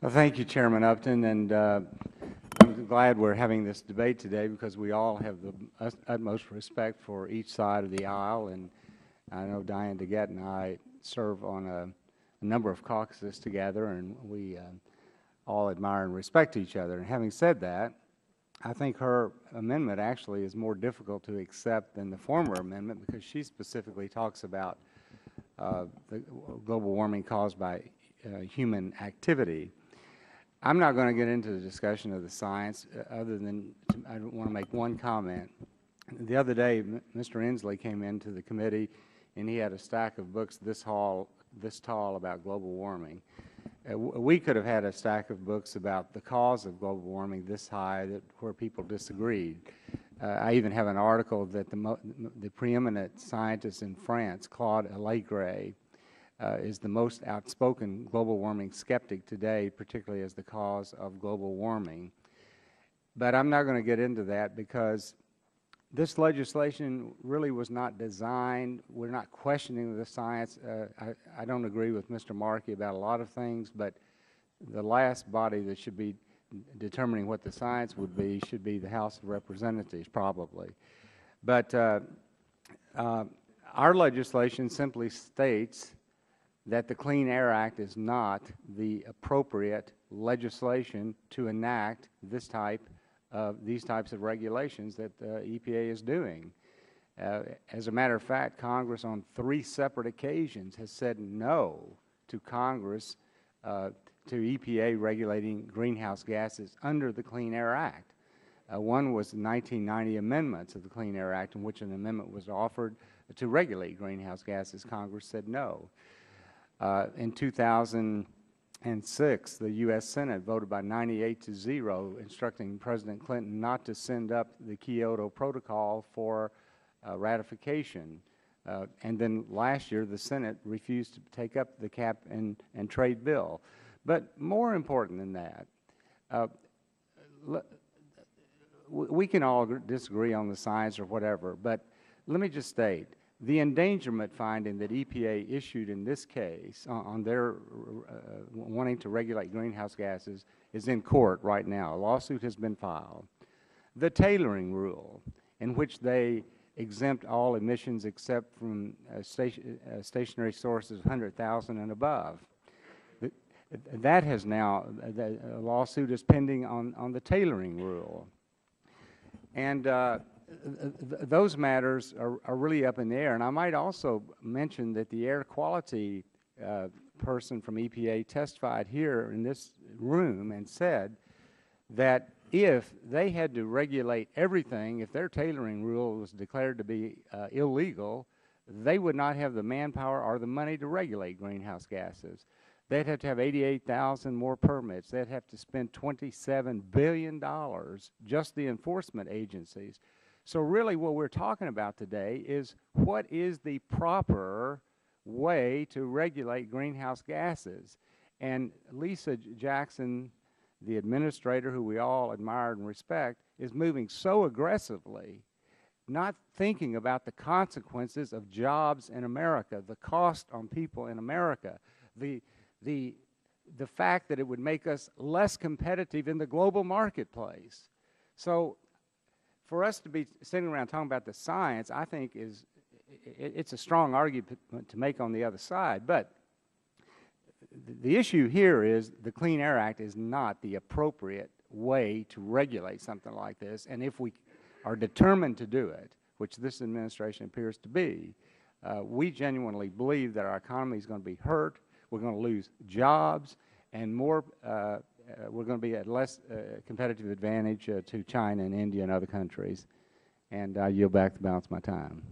Well, thank you, Chairman Upton, and I'm glad we're having this debate today because we all have the utmost respect for each side of the aisle, and I know Diane DeGette and I serve on a number of caucuses together, and we all admire and respect each other. And having said that, I think her amendment actually is more difficult to accept than the former amendment because she specifically talks about the global warming caused by human activity. I'm not going to get into the discussion of the science other than I want to make one comment. The other day, Mr. Inslee came into the committee and he had a stack of books this tall about global warming. We could have had a stack of books about the cause of global warming this high where people disagreed. I even have an article that the preeminent scientist in France, Claude Allègre, is the most outspoken global warming skeptic today, particularly as the cause of global warming. But I'm not going to get into that because this legislation really was not designed. We're not questioning the science. I don't agree with Mr. Markey about a lot of things, but the last body that should be determining what the science would be should be the House of Representatives, probably. But our legislation simply states that the Clean Air Act is not the appropriate legislation to enact these types of regulations that the EPA is doing. As a matter of fact, Congress on 3 separate occasions has said no to Congress, to EPA regulating greenhouse gases under the Clean Air Act. One was the 1990 amendments of the Clean Air Act in which an amendment was offered to regulate greenhouse gases. Congress said no. In 2006, the U.S. Senate voted by 98-0, instructing President Clinton not to send up the Kyoto Protocol for ratification. And then last year, the Senate refused to take up the cap and trade bill. But more important than that, we can all disagree on the science or whatever, but let me just state, the endangerment finding that EPA issued in this case on their wanting to regulate greenhouse gases is in court right now. A lawsuit has been filed. The tailoring rule, in which they exempt all emissions except from stationary sources of 100,000 and above, that has now, a lawsuit is pending on the tailoring rule. And those matters are really up in the air. And I might also mention that the air quality person from EPA testified here in this room and said that if they had to regulate everything, if their tailoring rule was declared to be illegal, they would not have the manpower or the money to regulate greenhouse gases. They'd have to have 88,000 more permits. They'd have to spend $27 billion, just the enforcement agencies. So really what we're talking about today is what is the proper way to regulate greenhouse gases. And Lisa Jackson, the administrator who we all admire and respect, is moving so aggressively, not thinking about the consequences of jobs in America, the cost on people in America, the fact that it would make us less competitive in the global marketplace. So for us to be sitting around talking about the science, I think it's a strong argument to make on the other side. But the issue here is the Clean Air Act is not the appropriate way to regulate something like this. And if we are determined to do it, which this administration appears to be, we genuinely believe that our economy is going to be hurt. We're going to lose jobs, and more. We're going to be at less competitive advantage to China and India and other countries. And I yield back the balance of my time.